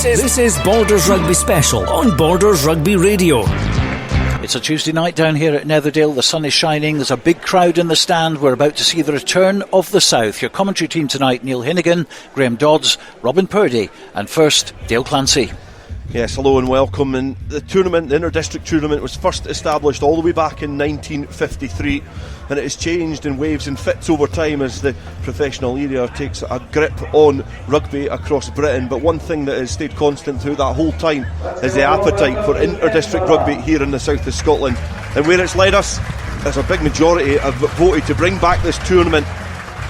This is Borders Rugby Special on Borders Rugby Radio. It's a Tuesday night down here at Netherdale. The sun is shining. There's a big crowd in the stand. We're about to see the return of the South. Your commentary team tonight: Neil Hinnigan, Graeme Dodds, Robin Purdie, and first, Dale Clancy. Yes, hello and welcome. And the tournament, the inter-district tournament, was first established all the way back in 1953, and it has changed in waves and fits over time as the professional era takes a grip on rugby across Britain. But one thing that has stayed constant through that whole time is the appetite for inter-district rugby here in the south of Scotland. And where it's led us, there's a big majority have voted to bring back this tournament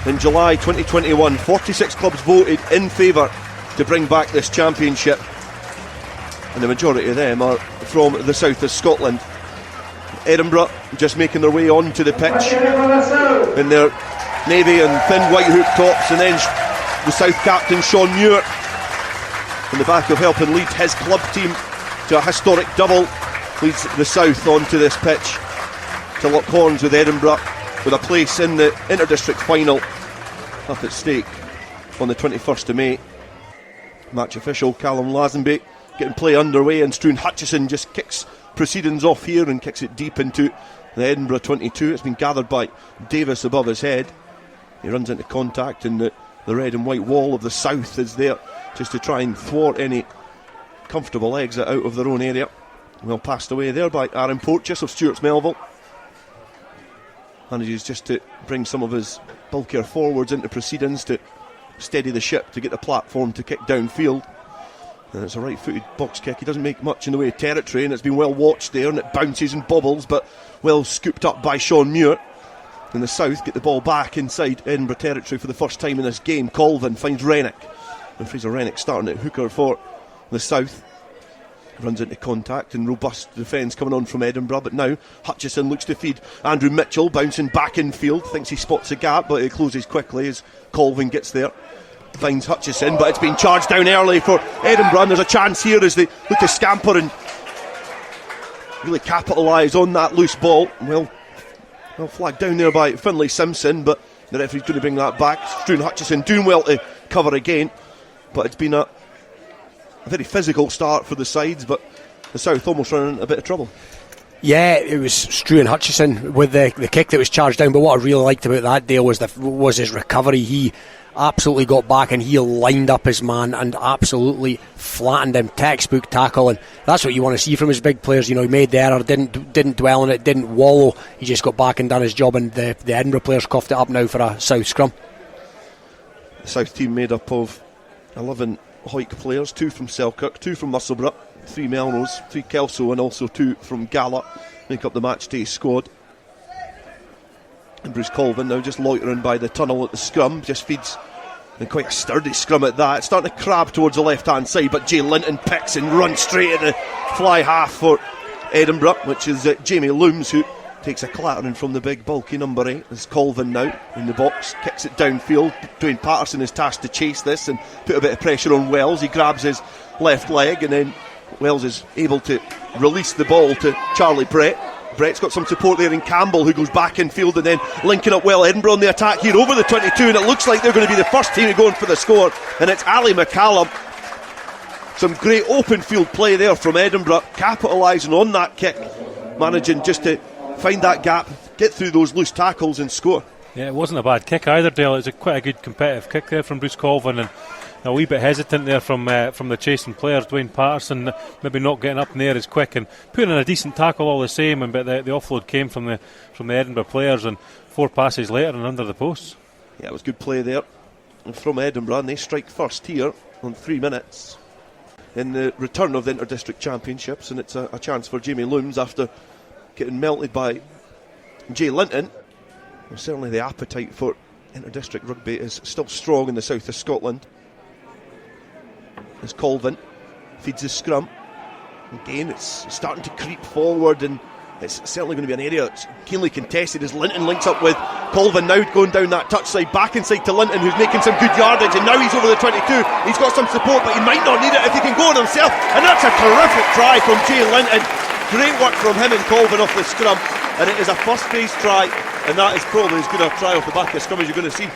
in July 2021. 46 clubs voted in favour to bring back this championship, and the majority of them are from the south of Scotland. Edinburgh just making their way onto the pitch in their navy and thin white hoop tops, and then the South captain Sean Muir in the back of helping lead his club team to a historic double, leads the South onto this pitch to lock horns with Edinburgh, with a place in the inter-district final up at stake on the 21st of May. Match official Callum Lazenby getting play underway, and Struan Hutchison just kicks proceedings off here and kicks it deep into the Edinburgh 22. It's been gathered by Davis above his head. He runs into contact, and the red and white wall of the South is there just to try and thwart any comfortable exit out of their own area. Well passed away there by Aaron Porteous of Stuart's Melville. Manages just to bring some of his bulkier forwards into proceedings to steady the ship, to get the platform to kick downfield. And it's a right-footed box kick. He doesn't make much in the way of territory, and it's been well watched there, and it bounces and bobbles, but well scooped up by Sean Muir. And the South get the ball back inside Edinburgh territory for the first time in this game. Colvin finds Rennick, and Fraser Rennick starting at hooker for the South. Runs into contact, and robust defence coming on from Edinburgh, but now Hutchison looks to feed Andrew Mitchell, bouncing back in field, thinks he spots a gap, but it closes quickly as Colvin gets there. Finds Hutchison, but it's been charged down early for Edinburgh, and there's a chance here as they look to scamper and really capitalise on that loose ball. Well flagged down there by Finlay Simpson, but the referee's going to bring that back. Struan Hutchison doing well to cover again, but it's been a very physical start for the sides, but the South almost running into a bit of trouble. Yeah, it was Struan Hutchison with the kick that was charged down, but what I really liked about that, Dale, was his recovery. He absolutely got back and he lined up his man and absolutely flattened him. Textbook tackle, and that's what you want to see from his big players. You know, he made the error, didn't dwell on it, didn't wallow. He just got back and done his job, and the Edinburgh players coughed it up now for a South scrum. The South team made up of 11 Hawick players, 2 from Selkirk, 2 from Musselburgh, 3 Melrose, 3 Kelso, and also 2 from Gala make up the match day squad. And Bruce Colvin now just loitering by the tunnel at the scrum, just feeds, and quite a sturdy scrum at that. It's starting to crab towards the left hand side, but Jay Linton picks and runs straight at the fly half for Edinburgh, which is Jamie Looms, who takes a clattering from the big bulky number 8. There's Colvin now in the box, kicks it downfield. Dwayne Patterson is tasked to chase this and put a bit of pressure on Wells. He grabs his left leg, and then Wells is able to release the ball to Charlie Brett. Brett's got some support there in Campbell, who goes back in field, and then linking up well Edinburgh on the attack here over the 22, and it looks like they're going to be the first team going for the score, and it's Ali McCallum. Some great open field play there from Edinburgh, capitalising on that kick, managing just to find that gap, get through those loose tackles and score. Yeah, it wasn't a bad kick either, Dale. It was quite a good competitive kick there from Bruce Colvin, and a wee bit hesitant there from the chasing players. Dwayne Patterson maybe not getting up in the air as quick, and putting in a decent tackle all the same, but the offload came from the Edinburgh players, and 4 passes later and under the posts. Yeah, it was good play there from Edinburgh, and they strike first here on 3 minutes in the return of the Inter-District Championships, and it's a chance for Jamie Looms after getting melted by Jay Linton. Well, certainly the appetite for Inter-District rugby is still strong in the south of Scotland. As Colvin feeds the scrum. Again, it's starting to creep forward, and it's certainly going to be an area that's keenly contested as Linton links up with Colvin, now going down that touch side, back inside to Linton, who's making some good yardage, and now he's over the 22. He's got some support, but he might not need it if he can go on himself, and that's a terrific try from Jay Linton. Great work from him and Colvin off the scrum, and it is a first phase try, and that is probably as good a try off the back of the scrum as you're going to see.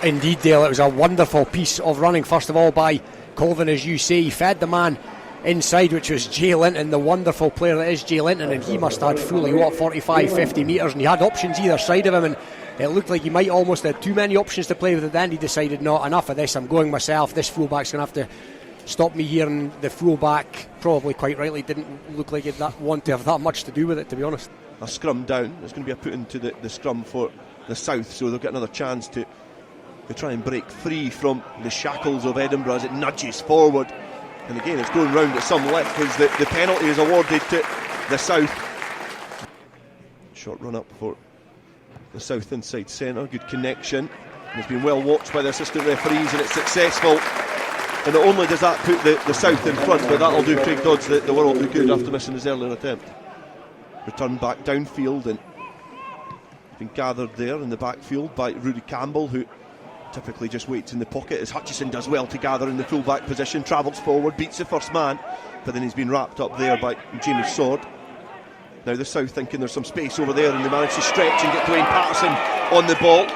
Indeed, Dale, it was a wonderful piece of running, first of all by Colvin, as you say, he fed the man inside, which was Jay Linton, the wonderful player that is Jay Linton, and he must have had fully 45-50 metres, and he had options either side of him, and it looked like he might almost have too many options to play with. At the end he decided, not enough of this, I'm going myself, this fullback's going to have to stop me here, and the fullback, probably quite rightly, didn't look like he'd want to have that much to do with it, to be honest. A scrum down, there's going to be a put into the scrum for the South, so they'll get another chance to try and break free from the shackles of Edinburgh as it nudges forward. And again, it's going round at some length as the penalty is awarded to the South. Short run up for the South inside centre, good connection. And it's been well watched by the assistant referees, and it's successful. And not only does that put the South in front, but that'll do Craig Dodds the world of good after missing his earlier attempt. Return back downfield, and been gathered there in the backfield by Rudy Campbell, who typically just waits in the pocket, as Hutchison does well to gather in the full-back position, travels forward, beats the first man, but then he's been wrapped up there by Jamie Sword. Now the South thinking there's some space over there, and they manage to stretch and get Dwayne Patterson on the ball.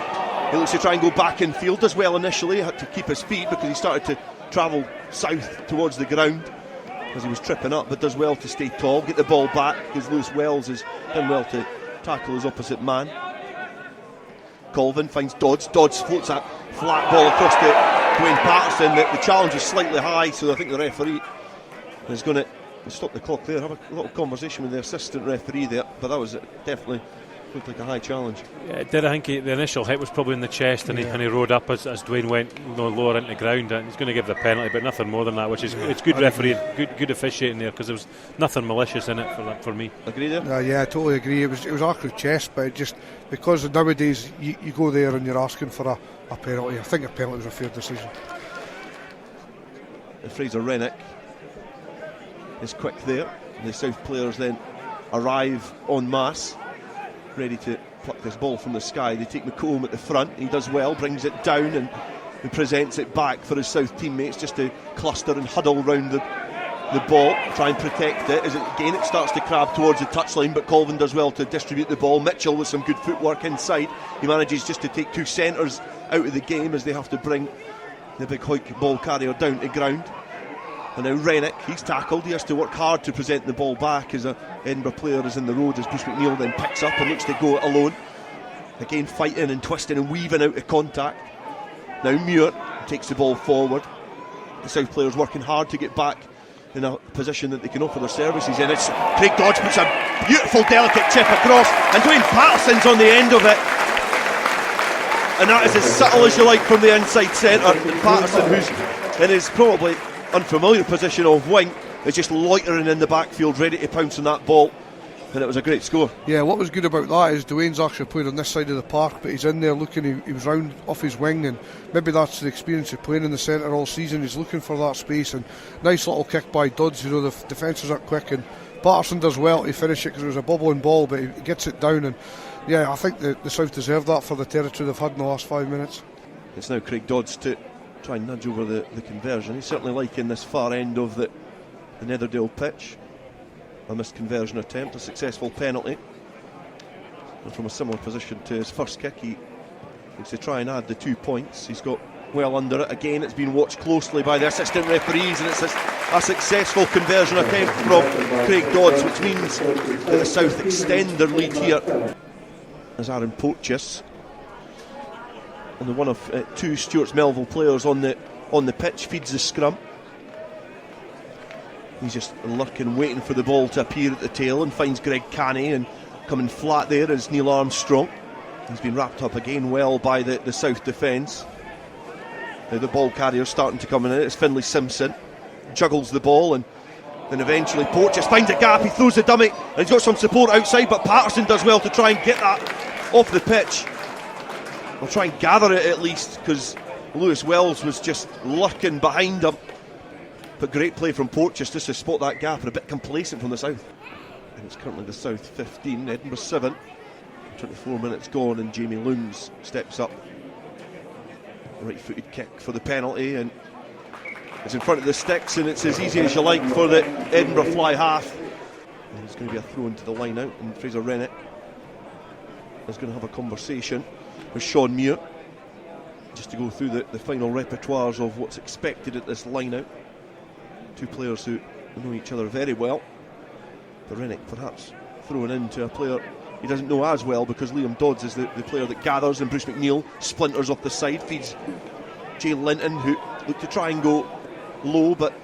He looks to try and go back in field, does well initially, had to keep his feet because he started to travel south towards the ground as he was tripping up, but does well to stay tall, get the ball back, because Lewis Wells has done well to tackle his opposite man. Colvin finds Dodds floats that flat ball across to Dwayne Patterson. The challenge is slightly high, so I think the referee is going to stop the clock there, have a little conversation with the assistant referee there, but that was definitely looked like a high challenge. Yeah, it did. I think the initial hit was probably in the chest, and he rode up as Dwayne went lower into the ground, and he's going to give the penalty, but nothing more than that, which is it's good refereeing, good officiating there, because there was nothing malicious in it for me. Agree there? Yeah, I totally agree. It was accurate chest, but it just because nowadays you go there and you're asking for a penalty. I think a penalty was a fair decision. And Fraser Rennick is quick there. The South players then arrive en masse, ready to pluck this ball from the sky. They take McComb at the front. He does well, brings it down and presents it back for his South teammates just to cluster and huddle round the ball, try and protect it. It starts to crab towards the touchline, but Colvin does well to distribute the ball. Mitchell with some good footwork inside. He manages just to take two centres out of the game as they have to bring the big Hoyk ball carrier down to ground. And now Rennick, he's tackled. He has to work hard to present the ball back as an Edinburgh player is in the road, as Bruce McNeil then picks up and looks to go it alone. Again fighting and twisting and weaving out of contact. Now Muir takes the ball forward. The South players working hard to get back in a position that they can offer their services in. It's Craig Dodds puts a beautiful delicate chip across, and Dwayne Patterson's on the end of it. And that is as subtle as you like from the inside centre. Patterson, who's in his probably unfamiliar position of wing, is just loitering in the backfield, ready to pounce on that ball, and it was a great score. Yeah, what was good about that is Dwayne's actually played on this side of the park, but he's in there looking, he was round off his wing, and maybe that's the experience of playing in the centre all season. He's looking for that space, and nice little kick by Dodds. The defences aren't quick, and Patterson does well to finish it because it was a bubbling ball, but he gets it down, and yeah, I think the South deserved that for the territory they've had in the last 5 minutes. It's now Craig Dodds to try and nudge over the conversion. He's certainly liking this far end of the Netherdale pitch. A missed conversion attempt, a successful penalty, and from a similar position to his first kick, he looks to try and add the 2 points. He's got well under it. Again, it's been watched closely by the assistant referees, and it's a successful conversion attempt from Craig Dodds, which means that the South extend their lead here as Aaron Pochis, and the one of two Stuart's Melville players on the pitch, feeds the scrum. He's just lurking, waiting for the ball to appear at the tail, and finds Greg Canny, and coming flat there is Neil Armstrong. He's been wrapped up again well by the South defence. Now the ball carrier's starting to come in. It's Finlay Simpson, juggles the ball, and then eventually Pochis finds a gap. He throws the dummy, and he's got some support outside, but Patterson does well to try and get that off the pitch. I'll try and gather it at least, because Lewis Wells was just lurking behind him. But great play from Pochis just to spot that gap, and a bit complacent from the South. And it's currently the South 15, Edinburgh 7. 24 minutes gone, and Jamie Looms steps up. Right-footed kick for the penalty, and it's in front of the sticks, and it's as easy as you like for the Edinburgh fly half. And it's going to be a throw into the line out, and Fraser Rennick is going to have a conversation with Sean Muir. just to go through the final repertoires of what's expected at this line-out. Two players who know each other very well. Berenic perhaps thrown into a player he doesn't know as well, because Liam Dodds is the player that gathers, and Bruce McNeil splinters off the side, feeds Jay Linton, who looked to try and go low, but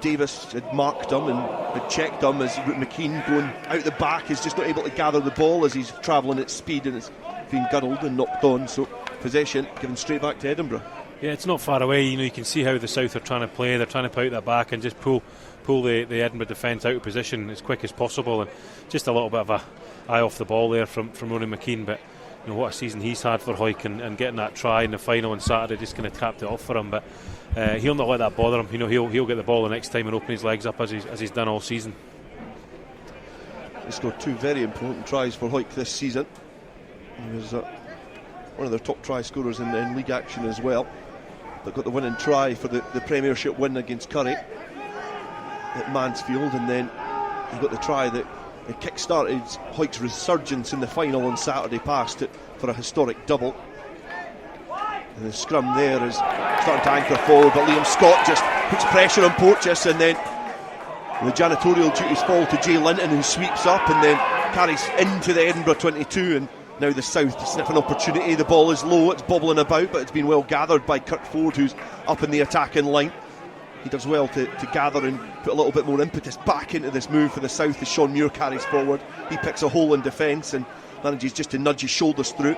Davis had marked him and had checked him, as McKean going out the back is just not able to gather the ball as he's travelling at speed, and it's been girdled and knocked on. So possession given straight back to Edinburgh. Yeah, it's not far away. You can see how the South are trying to play. They're trying to put out their back and just pull the Edinburgh defence out of position as quick as possible, and just a little bit of a eye off the ball there from Ronan McKean. But what a season he's had for Hawick, and getting that try in the final on Saturday just kind of tapped it off for him. But he'll not let that bother him. He'll get the ball the next time and open his legs up as he's done all season. He scored two very important tries for Hawick this season. He was one of their top try scorers in league action as well. But got the winning try for the Premiership win against Curry at Mansfield, and then he got the try that kick-started Hawick's resurgence in the final on Saturday, past it for a historic double. And the scrum there is starting to anchor forward, but Liam Scott just puts pressure on Porteous, and then the janitorial duties fall to Jay Linton, who sweeps up and then carries into the Edinburgh 22, and now the South sniff an opportunity. The ball is low, it's bobbling about, but it's been well gathered by Kurt Ford, who's up in the attacking line. He does well to gather and put a little bit more impetus back into this move for the South as Sean Muir carries forward. He picks a hole in defence and manages just to nudge his shoulders through.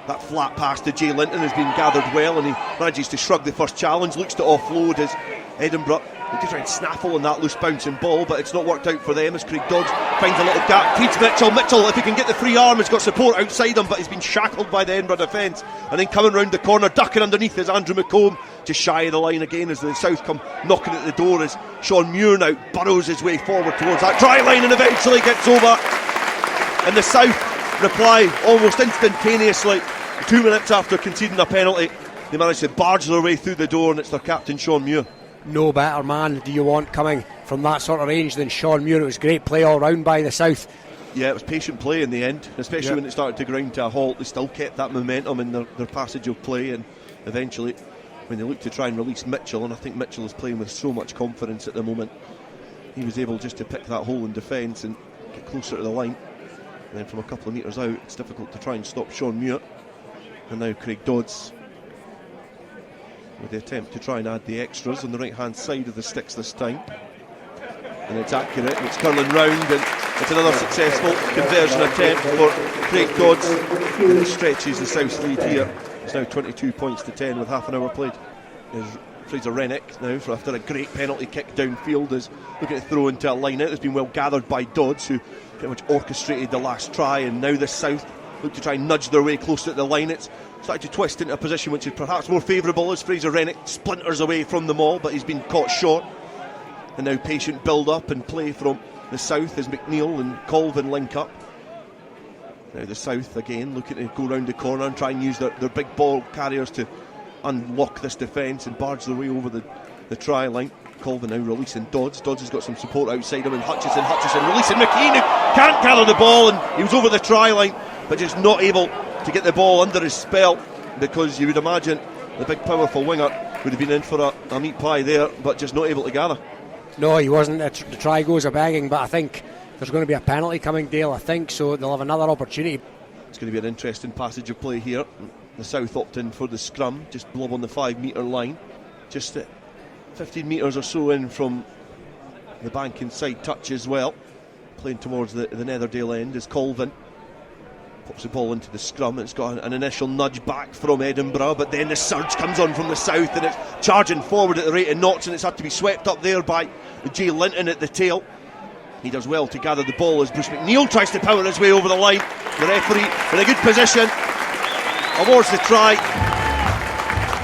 That flat pass to Jay Linton has been gathered well, and he manages to shrug the first challenge, looks to offload as Edinburgh look to try and snaffle on that loose bouncing ball, but it's not worked out for them as Craig Dodds finds a little gap, feeds Mitchell, if he can get the free arm, has got support outside him, but he's been shackled by the Edinburgh defence. And then coming round the corner, ducking underneath, is Andrew McComb, just shy of the line again as the South come knocking at the door, as Sean Muir now burrows his way forward towards that try line and eventually gets over. And the South reply almost instantaneously. 2 minutes after conceding a penalty, they managed to barge their way through the door, and it's their captain Sean Muir. No better man do you want coming from that sort of range than Sean Muir. It was great play all round by the South. Yeah, it was patient play in the end, especially when it started to grind to a halt. They still kept that momentum in their passage of play, and eventually when they looked to try and release Mitchell, and I think Mitchell is playing with so much confidence at the moment, he was able just to pick that hole in defence and get closer to the line. And then from a couple of metres out, it's difficult to try and stop Sean Muir. And now Craig Dodds with the attempt to try and add the extras on the right hand side of the sticks this time, and it's accurate and it's curling round, and it's another successful conversion attempt for Craig Dodds, and it stretches the South's lead here. It's now 22 points to 10 with half an hour played. There's Fraser Rennick now, after a great penalty kick downfield, is looking to throw into a line out. It's been well gathered by Dodds, who pretty much orchestrated the last try, and now the South look to try and nudge their way closer to the line. It's started to twist into a position which is perhaps more favourable as Fraser Rennick splinters away from them all, but he's been caught short. And now patient build up and play from the South as McNeil and Colvin link up. Now the South again looking to go round the corner and try and use their big ball carriers to unlock this defence and barge their way over the try line. Colvin now releasing Dodds. Dodds has got some support outside him, and Hutchison releasing McKean, who can't gather the ball, and he was over the try line but just not able to get the ball under his spell, because you would imagine the big powerful winger would have been in for a meat pie there, but just not able to gather. No, he wasn't. The try goes a begging, but I think there's going to be a penalty coming, Dale, I think, so they'll have another opportunity. It's going to be an interesting passage of play here. The South opt in for the scrum, just blob on the 5 metre line, just 15 metres or so in from the bank inside touch as well, playing towards the Netherdale end as Colvin pops the ball into the scrum. It's got an initial nudge back from Edinburgh, but then the surge comes on from the South, and it's charging forward at the rate of knots, and it's had to be swept up there by Jay Linton at the tail. He does well to gather the ball as Bruce McNeil tries to power his way over the line. The referee in a good position awards the try,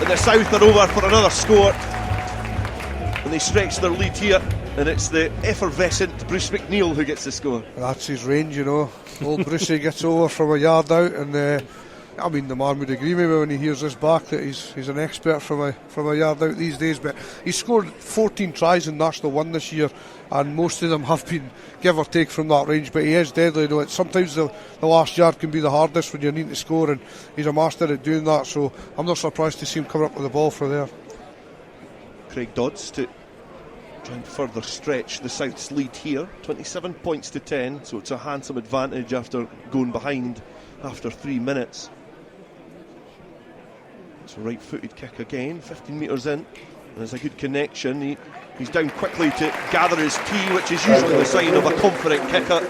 and the South are over for another score, and they stretch their lead here, and it's the effervescent Bruce McNeil who gets the score. That's his range, Old Brucey gets over from a yard out, and I mean, the man would agree with me when he hears this back that he's an expert from a yard out these days. But he's scored 14 tries in National 1 this year, and most of them have been give or take from that range. But he is deadly. You know, sometimes the last yard can be the hardest when you need to score, and he's a master at doing that. So I'm not surprised to see him coming up with the ball for there. Craig Dodds to try and further stretch the South's lead here. 27 points to 10, so it's a handsome advantage after going behind after 3 minutes. It's a right-footed kick again, 15 metres in. There's a good connection. He's down quickly to gather his tee, which is usually the sign of a confident kicker.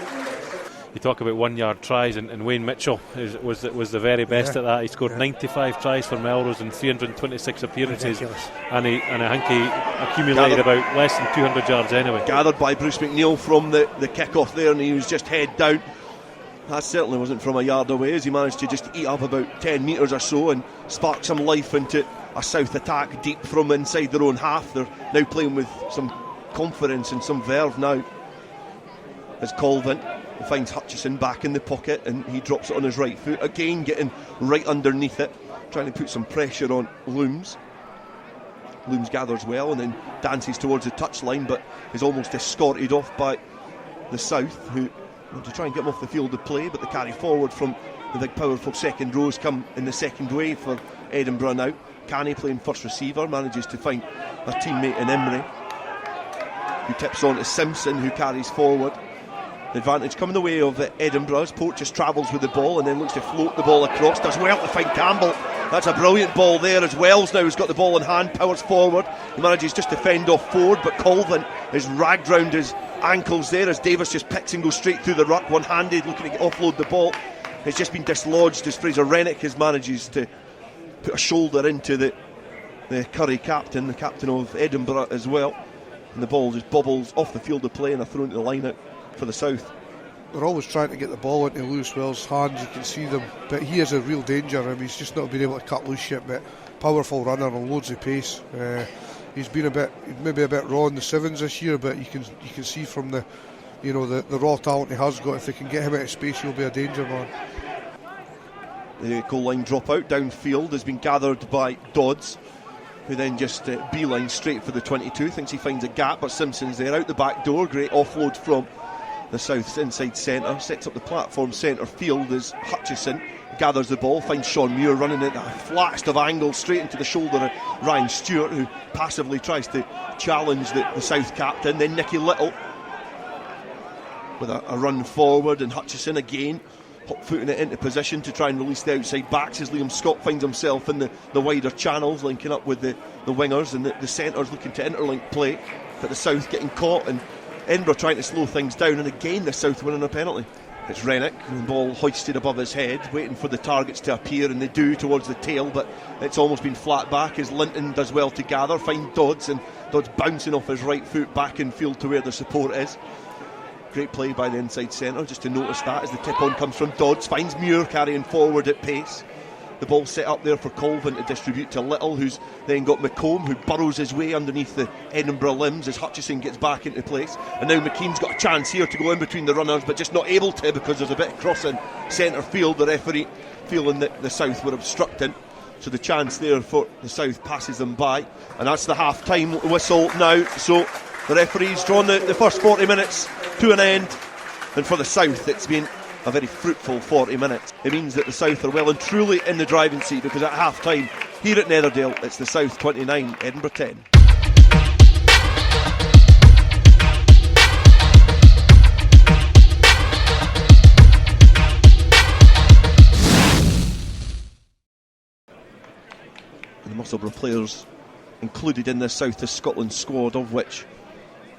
You talk about 1 yard tries, and Wayne Mitchell was the very best at that. He scored 95 tries for Melrose in 326 appearances, and I think he accumulated about less than 200 yards anyway. Gathered by Bruce McNeil from the kick-off there, and he was just head down. That certainly wasn't from a yard away, as he managed to just eat up about 10 metres or so and spark some life into a South attack deep from inside their own half. They're now playing with some confidence and some verve now. As Colvin finds Hutchison back in the pocket, and he drops it on his right foot, again getting right underneath it, trying to put some pressure on Looms. Looms gathers well and then dances towards the touchline, but is almost escorted off by the South, who want to try and get him off the field of play, but the carry forward from the big powerful second rows come in the second wave for Edinburgh now. Canny playing first receiver, manages to find a teammate in Emery, who tips on to Simpson, who carries forward. The advantage coming the way of Edinburgh as Port just travels with the ball and then looks to float the ball across, does well to find Campbell. That's a brilliant ball there, as Wells now has got the ball in hand, powers forward. He manages just to fend off forward, but Colvin is ragged round his ankles there as Davis just picks and goes straight through the ruck, one-handed, looking to offload the ball. It's just been dislodged as Fraser Rennick has manages to put a shoulder into the Curry captain, the captain of Edinburgh as well, and the ball just bobbles off the field of play and a throw into the line out for the South. They're always trying to get the ball into Lewis Wells' hands, you can see them, but he is a real danger. I mean, he's just not been able to cut loose yet, but powerful runner and loads of pace. He's been maybe a bit raw in the sevens this year, but you can see from the raw talent he has got, if they can get him out of space, he'll be a danger man. The goal line dropout downfield has been gathered by Dodds, who then just beeline straight for the 22. Thinks he finds a gap, but Simpson's there out the back door. Great offload from the South's inside centre. Sets up the platform centre field as Hutchison gathers the ball, finds Sean Muir running at the flattest of angles straight into the shoulder of Ryan Stuart, who passively tries to challenge the South captain. Then Nicky Little with a run forward, and Hutchison again hot-footing it into position to try and release the outside backs as Liam Scott finds himself in the wider channels, linking up with the wingers, and the centres looking to interlink play, but the South getting caught and Edinburgh trying to slow things down, and again the South winning a penalty. It's Rennick, the ball hoisted above his head, waiting for the targets to appear, and they do towards the tail, but it's almost been flat back as Linton does well to gather, find Dodds, and Dodds bouncing off his right foot back in field to where the support is. Great play by the inside centre, just to notice that as the tip-on comes from Dodds, finds Muir carrying forward at pace. The ball set up there for Colvin to distribute to Little, who's then got McComb, who burrows his way underneath the Edinburgh limbs as Hutchison gets back into place. And now McKean's got a chance here to go in between the runners, but just not able to because there's a bit of crossing centre field. The referee feeling that the South were obstructing, so the chance there for the South passes them by, and that's the half-time whistle now. So the referee's drawn the first 40 minutes to an end, and for the South it's been a very fruitful 40 minutes. It means that the South are well and truly in the driving seat, because at half time here at Netherdale it's the South 29, Edinburgh 10. And the Musselburgh players included in this South to Scotland squad, of which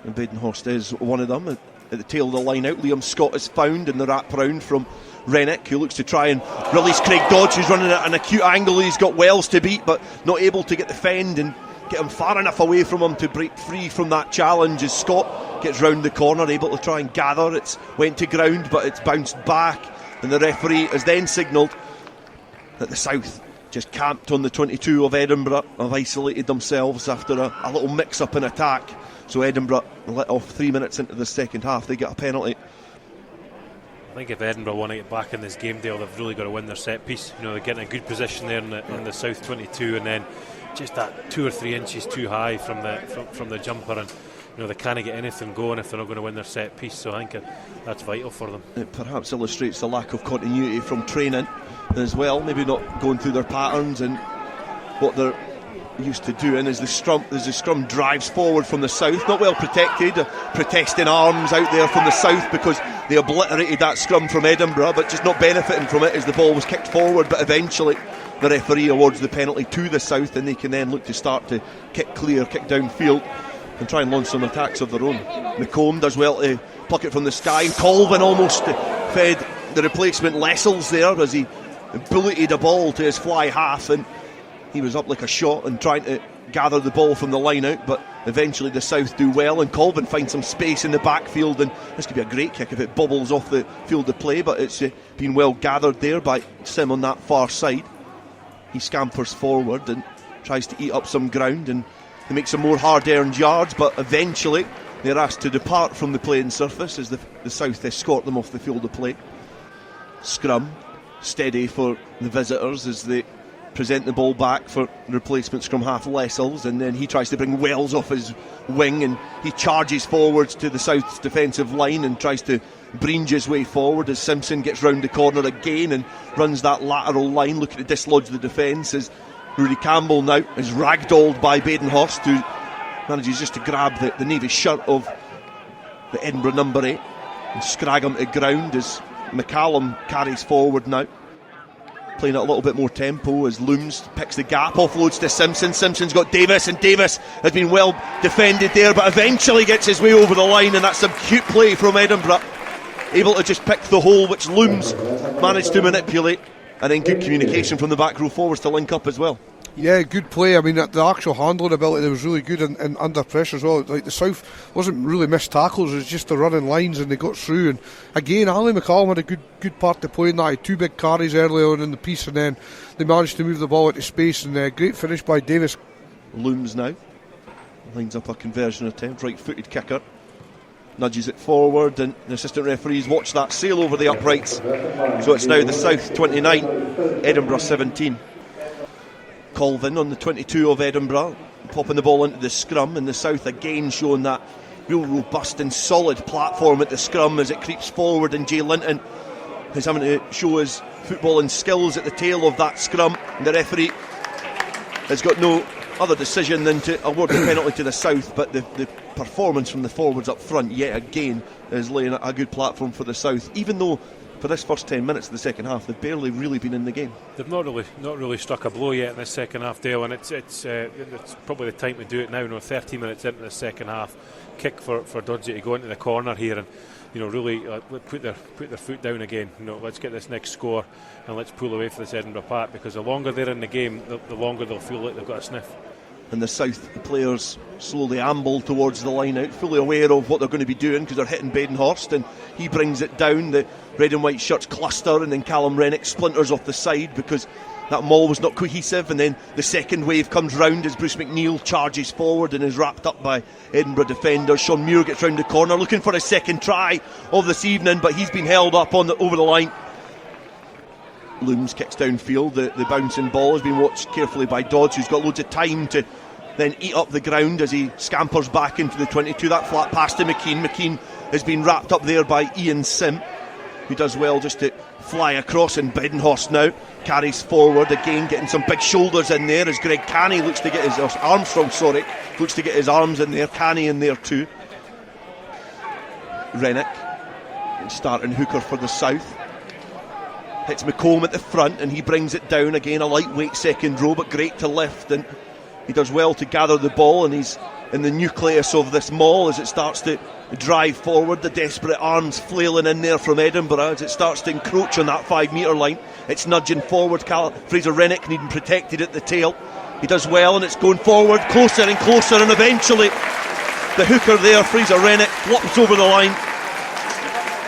Badenhorst is one of them. At the tail of the line out, Liam Scott is found in the wrap round from Rennick, who looks to try and release Craig Dodds, who's running at an acute angle. He's got Wells to beat, but not able to get the fend and get him far enough away from him to break free from that challenge as Scott gets round the corner, able to try and gather. It's went to ground, but it's bounced back, and the referee has then signalled that the South just camped on the 22 of Edinburgh, have isolated themselves after a little mix-up in attack. So Edinburgh let off 3 minutes into the second half. They get a penalty think if Edinburgh want to get back in this game, Dale, they've really got to win their set piece. They're getting a good position there in the South 22, and then just that 2 or 3 inches too high from the jumper, and they can't get anything going if they're not going to win their set piece. So I think that's vital for them. It perhaps illustrates the lack of continuity from training as well. Maybe not going through their patterns and what they're used to doing. As the scrum drives forward from the south, not well protected, protesting arms out there from the south because they obliterated that scrum from Edinburgh, but just not benefiting from it as the ball was kicked forward. But eventually the referee awards the penalty to the south, and they can then look to start to kick clear, kick downfield and try and launch some attacks of their own. McComb does well to pluck it from the sky. Colvin almost fed the replacement Lessels there as he bulleted a ball to his fly half, and he was up like a shot and trying to gather the ball from the line out, but eventually the south do well, and Colvin finds some space in the backfield, and this could be a great kick if it bobbles off the field of play, but it's been well gathered there by Sim on that far side. He scampers forward and tries to eat up some ground and to make some more hard-earned yards, but eventually they're asked to depart from the playing surface as the south escort them off the field of play. Scrum steady for the visitors as they present the ball back for replacement scrum half Lessels, and then he tries to bring Wells off his wing, and he charges forwards to the South's defensive line and tries to breenge his way forward as Simpson gets round the corner again and runs that lateral line looking to dislodge the defence, as Rudy Campbell now is ragdolled by Badenhorst, who manages just to grab the navy shirt of the Edinburgh number 8 and scrag him to ground as McCallum carries forward now, playing at a little bit more tempo as Looms picks the gap, offloads to Simpson. Simpson's got Davis, and Davis has been well defended there, but eventually gets his way over the line, and that's some cute play from Edinburgh, able to just pick the hole which Looms managed to manipulate, and then good communication from the back row forwards to link up as well. Yeah, good play. I mean, the actual handling ability was really good, and under pressure as well. Like, the South wasn't really missed tackles, it was just the running lines, and they got through. And again, Ali McCallum had a good part to play in that. He had 2 big carries early on in the piece, and then they managed to move the ball into space, and great finish by Davis. Looms now lines up a conversion attempt, right-footed kicker, nudges it forward, and the assistant referees watch that sail over the uprights. So it's now the South 29, Edinburgh 17. Colvin on the 22 of Edinburgh, popping the ball into the scrum, and the South again showing that real robust and solid platform at the scrum as it creeps forward, and Jay Linton is having to show his footballing skills at the tail of that scrum, and the referee has got no other decision than to award the penalty to the South, but the performance from the forwards up front yet again is laying a good platform for the South, even though for this first 10 minutes of the second half they've barely really been in the game. They've not really struck a blow yet in this second half, Dale, and it's probably the time to do it now. 30 minutes into the second half, kick for Dodds to go into the corner here and really put their foot down again. Let's get this next score and let's pull away for this Edinburgh Park, because the longer they're in the game, the longer they'll feel like they've got a sniff. And the South players slowly amble towards the line out, fully aware of what they're going to be doing because they're hitting Badenhorst, and he brings it down. The red and white shirts cluster, and then Callum Rennick splinters off the side because that maul was not cohesive, and then the second wave comes round as Bruce McNeil charges forward and is wrapped up by Edinburgh defenders. Sean Muir gets round the corner looking for his second try of this evening, but he's been held up over the line. Looms kicks downfield. The bouncing ball has been watched carefully by Dodds, who's got loads of time to then eat up the ground as he scampers back into the 22. That flat pass to McKean. McKean has been wrapped up there by Ian Sim, who does well just to fly across, and Badenhorst now carries forward again, getting some big shoulders in there as Greg Canny looks to get his looks to get his arms in there. Canny in there too. Rennick, starting hooker for the South, hits McComb at the front, and he brings it down again. A lightweight second row, but great to lift, and he does well to gather the ball, and he's in the nucleus of this maul as it starts to drive forward. The desperate arms flailing in there from Edinburgh as it starts to encroach on that 5 metre line. It's nudging forward. Fraser Rennick needing protected at the tail. He does well, and it's going forward closer and closer, and eventually the hooker there, Fraser Rennick, flops over the line,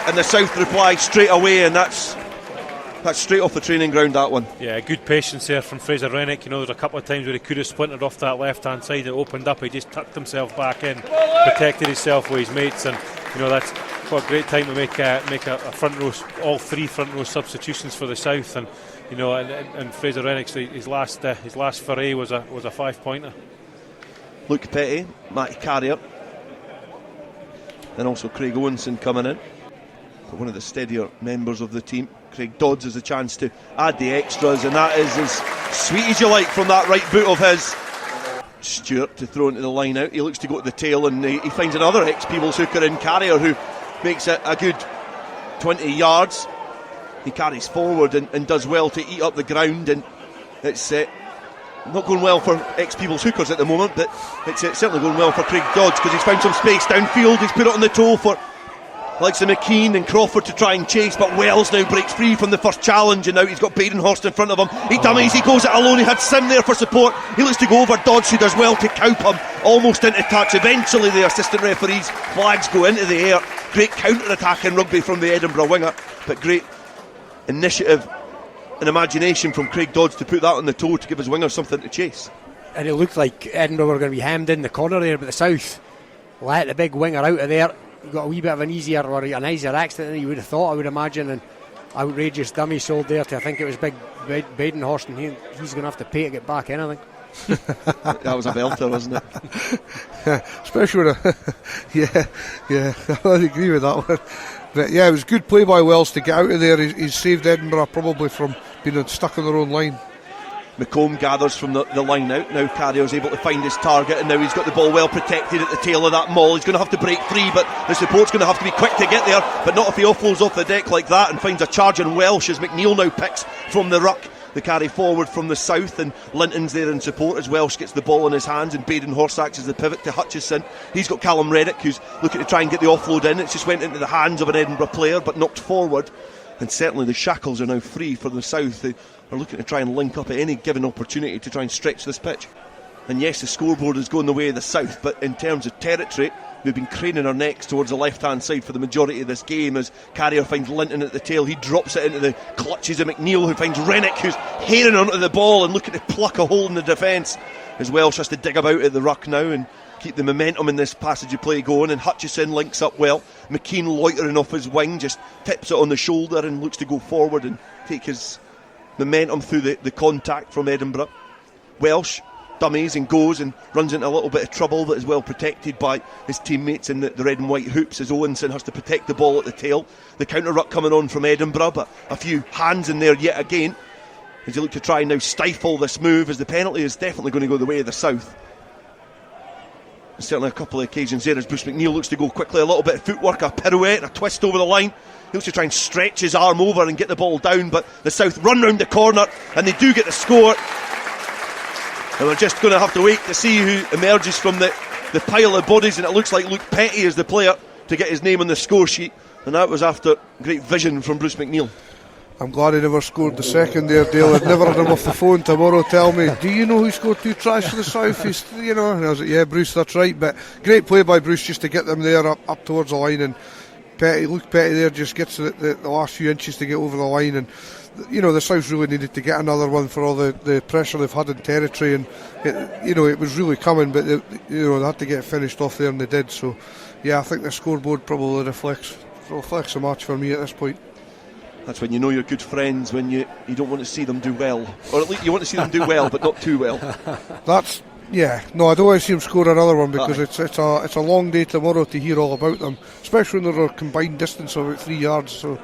and the South reply straight away, and that's straight off the training ground, that one. Yeah, good patience there from Fraser Rennick. There's a couple of times where he could have splintered off that left hand side. It opened up, he just tucked himself back in, protected himself with his mates, and that's what a great time to make a front row, all three front row substitutions for the South, and and Fraser Rennick's his last foray was a 5-pointer. Luke Petty, Matty Carrier, and also Craig Owenson coming in. But one of the steadier members of the team, Craig Dodds, has a chance to add the extras, and that is as sweet as you like from that right boot of his. Stuart to throw into the line out. He looks to go to the tail, and he finds another ex-Peebles hooker in Carrier, who makes it a good 20 yards. He carries forward and does well to eat up the ground, and it's not going well for ex-Peebles hookers at the moment, but it's certainly going well for Craig Dodds, because he's found some space downfield. He's put it on the toe for likes of McKean and Crawford to try and chase, but Wells now breaks free from the first challenge, and now he's got Badenhorst in front of him. He dummies, he goes it alone. He had Sim there for support. He looks to go over Dodds, who does well to cowp him almost into touch. Eventually the assistant referee's flags go into the air. Great counter-attack in rugby from the Edinburgh winger, but great initiative and imagination from Craig Dodds to put that on the toe to give his winger something to chase. And it looked like Edinburgh were going to be hemmed in the corner there, but the South let the big winger out of there. Got a wee bit of an easier accident than you would have thought, I would imagine, and outrageous dummy sold there to, I think it was big Badenhorst, and he's going to have to pay to get back in, I think. That was a belter, wasn't it? Especially with yeah, I agree with that one. But yeah, it was good play by Wells to get out of there. He's saved Edinburgh probably from being stuck on their own line. McComb gathers from the line out. Now Carrier's able to find his target, and now he's got the ball well protected at the tail of that maul. He's going to have to break free, but the support's going to have to be quick to get there, but not if he offloads off the deck like that and finds a charge on Welsh as McNeil now picks from the ruck the carry forward from the South, and Linton's there in support as Welsh gets the ball in his hands, and Badenhorst acts as the pivot to Hutchison. He's got Callum Reddick, who's looking to try and get the offload in. It just went into the hands of an Edinburgh player but knocked forward, and certainly the shackles are now free for the South. They are looking to try and link up at any given opportunity to try and stretch this pitch. And yes, the scoreboard is going the way of the South, but in terms of territory, we've been craning our necks towards the left-hand side for the majority of this game as Carrier finds Linton at the tail. He drops it into the clutches of McNeil, who finds Rennick, who's herring onto the ball and looking to pluck a hole in the defence, as Welsh has to dig about at the ruck now and keep the momentum in this passage of play going. And Hutchison links up well. McKean loitering off his wing just tips it on the shoulder and looks to go forward and take his momentum through the contact from Edinburgh. Welsh dummies and goes and runs into a little bit of trouble, but is well protected by his teammates in the red and white hoops as Owenson has to protect the ball at the tail. The counter ruck coming on from Edinburgh, but a few hands in there yet again as you look to try and now stifle this move, as the penalty is definitely going to go the way of the South. There's certainly a couple of occasions there as Bruce McNeil looks to go quickly, a little bit of footwork, a pirouette, a twist over the line. He looks to try and stretch his arm over and get the ball down, but the South run round the corner and they do get the score. And we're just going to have to wait to see who emerges from the pile of bodies, and it looks like Luke Petty is the player to get his name on the score sheet, and that was after great vision from Bruce McNeil. I'm glad he never scored the second there, Dale. I'd never had him off the phone tomorrow tell me, do you know who scored 2 tries for the South? And I was like, yeah, Bruce, that's right. But great play by Bruce just to get them there up towards the line, and Luke Petty there just gets the last few inches to get over the line, and the South really needed to get another one for all the pressure they've had in territory, and it was really coming, but they had to get it finished off there, and they did. So yeah, I think the scoreboard probably reflects the match for me at this point. That's when you know you're good friends, when you don't want to see them do well, or at least you want to see them do well but not too well. Yeah, no, I don't want to see them score another one, because it's a long day tomorrow to hear all about them, especially when they're a combined distance of about 3 yards. So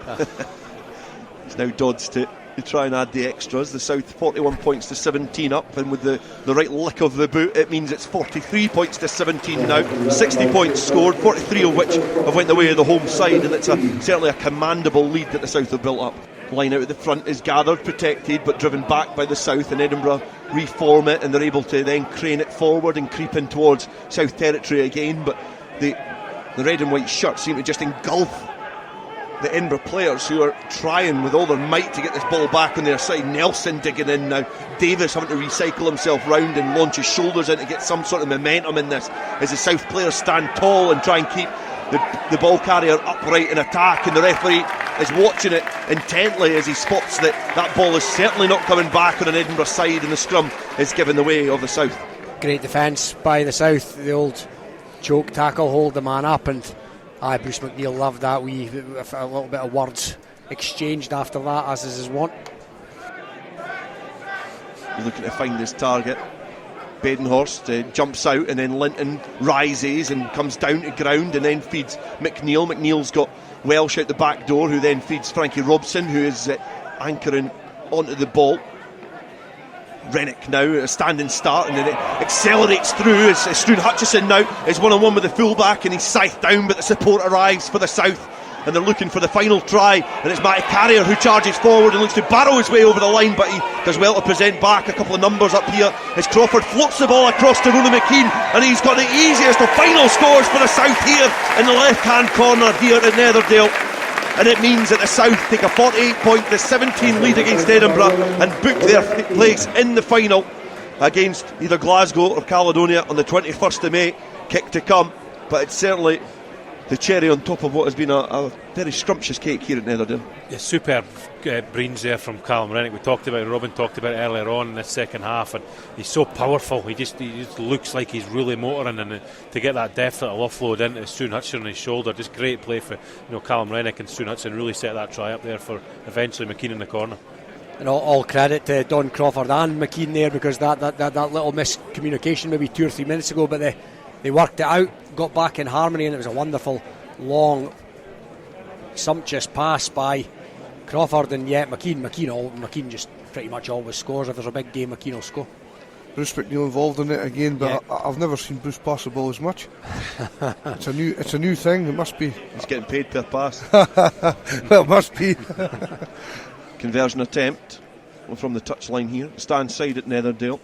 it's now Dodds to try and add the extras. The South 41 points to 17 up, and with the right lick of the boot, it means it's 43 points to 17 now. 60 points scored, 43 of which have went the way of the home side, and it's certainly a commandable lead that the South have built up. Line out at the front is gathered, protected, but driven back by the South, and Edinburgh reform it, and they're able to then crane it forward and creep in towards South territory again. But the red and white shirts seem to just engulf the Edinburgh players, who are trying with all their might to get this ball back on their side. Nelson digging in now, Davis having to recycle himself round and launch his shoulders in to get some sort of momentum in this, as the South players stand tall and try and keep the ball carrier upright in attack, and the referee is watching it intently as he spots that ball is certainly not coming back on an Edinburgh side, and the scrum is given the way of the South. Great defence by the South, the old choke tackle, hold the man up, and Aye, Bruce McNeil loved that. A little bit of words exchanged after that, as is his wont. Looking to find his target. Badenhorst jumps out, and then Linton rises and comes down to ground and then feeds McNeil. McNeil's got Welsh out the back door, who then feeds Frankie Robson, who is anchoring onto the ball. Rennick now a standing start, and then it accelerates through as Struan Hutchison now is one-on-one with the fullback, and he's scythed down, but the support arrives for the South, and they're looking for the final try, and it's Matty Carrier who charges forward and looks to barrow his way over the line, but he does well to present back. A couple of numbers up here as Crawford floats the ball across to Ronan McKean, and he's got the easiest of final scores for the South here in the left-hand corner here at Netherdale. And it means that the South take a 48-point to 17 lead against Edinburgh and book their place in the final against either Glasgow or Caledonia on the 21st of May. Kick to come, but it's certainly the cherry on top of what has been a very scrumptious cake here at Netherdale. Yeah, superb brains there from Callum Rennick. We talked about it, Robin talked about it earlier on in the second half, and he's so powerful. He just looks like he's really motoring, and to get that depth that'll offload into Struan Hutchison on his shoulder, just great play for Callum Rennick, and Struan Hutchison really set that try up there for eventually McKean in the corner. And all credit to Don Crawford and McKean there, because that little miscommunication maybe 2 or 3 minutes ago, but they worked it out, got back in harmony, and it was a wonderful, long, sumptuous pass by Crawford. And yet McKean just pretty much always scores. If there's a big game, McKean will score. Bruce McNeil involved in it again, but yeah. I've never seen Bruce pass the ball as much. It's a new thing. It must be. He's getting paid per pass. Well, it must be. Conversion attempt from the touchline here. Stand side at Netherdale.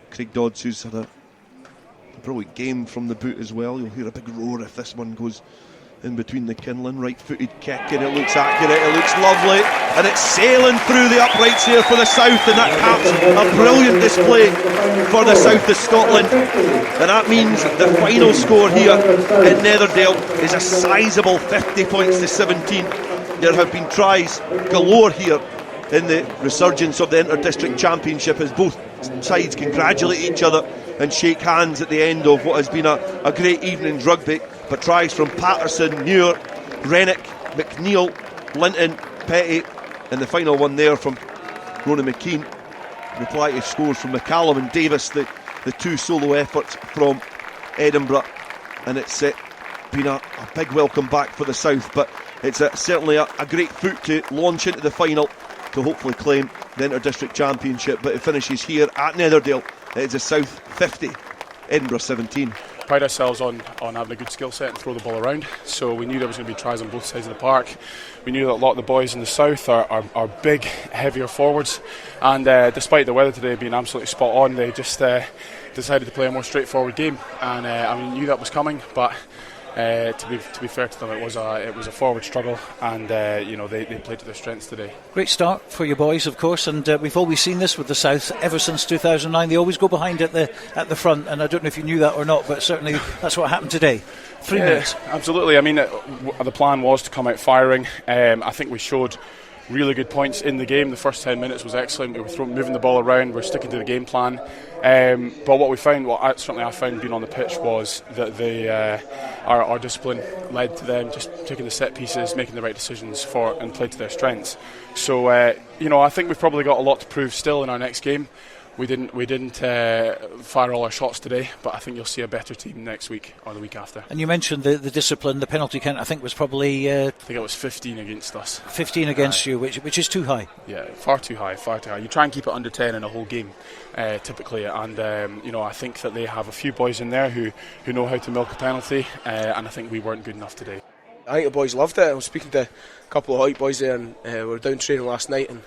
Craig Dodds, who's had a brilliant game from the boot as well. You'll hear a big roar if this one goes in between the Kinlan. Right-footed kick, and it looks accurate, it looks lovely, and it's sailing through the uprights here for the South, and that caps a brilliant display for the South of Scotland. And that means the final score here in Netherdale is a sizeable 50 points to 17. There have been tries galore here in the resurgence of the Inter-District Championship, as both sides congratulate each other and shake hands at the end of what has been a great evening's rugby. But tries from Patterson, Muir, Rennick, McNeil, Linton, Petty, and the final one there from Ronan McKean. Reply to scores from McCallum and Davis, the two solo efforts from Edinburgh. And it's been a big welcome back for the South, but it's certainly a great foot to launch into the final to hopefully claim the Inter-District Championship. But it finishes here at Netherdale. It's a South 50, Edinburgh 17. Pride ourselves on having a good skill set and throw the ball around, so we knew there was going to be tries on both sides of the park. We knew that a lot of the boys in the South are big, heavier forwards, and despite the weather today being absolutely spot on, they just decided to play a more straightforward game, and we knew that was coming, but to be fair to them, it was a forward struggle, and they played to their strengths today. Great start for your boys, of course, and we've always seen this with the South ever since 2009. They always go behind at the front, and I don't know if you knew that or not, but certainly that's what happened today. 3 minutes. Absolutely. I mean, the plan was to come out firing. I think we showed really good points in the game. The first 10 minutes was excellent. We were moving the ball around, we were sticking to the game plan. But what we found, I found being on the pitch, was that our discipline led to them just taking the set pieces, making the right decisions and played to their strengths. So I think we've probably got a lot to prove still in our next game. We didn't fire all our shots today, but I think you'll see a better team next week or the week after. And you mentioned the discipline. The penalty count, I think, was probably I think it was 15 against us. 15 against you, which is too high. Yeah, far too high. You try and keep it under 10 in a whole game, typically, and I think that they have a few boys in there who know how to milk a penalty, and I think we weren't good enough today. I think the boys loved it. I was speaking to a couple of white boys there, and we were down training last night, and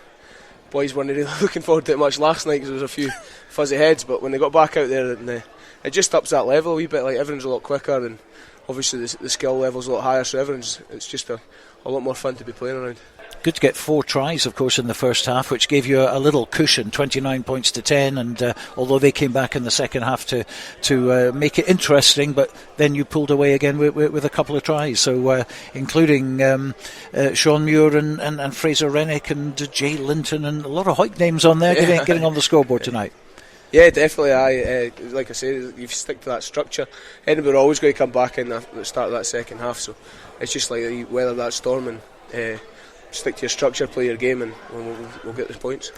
boys weren't really looking forward to it much last night because there was a few fuzzy heads, but when they got back out there, it just ups that level a wee bit. Like, everyone's a lot quicker, and obviously the skill level's a lot higher, so it's just a lot more fun to be playing around. Good to get 4 tries, of course, in the first half, which gave you a little cushion, 29 points to 10, and although they came back in the second half to make it interesting, but then you pulled away again with a couple of tries, so including Sean Muir and Fraser Rennick and Jay Linton, and a lot of Hoyt names on there getting on the scoreboard tonight. Yeah, definitely. Like I said, you stick to that structure. Edinburgh are always going to come back in at the start of that second half, so it's just like you weather that storm and stick to your structure, play your game, and we'll get the points.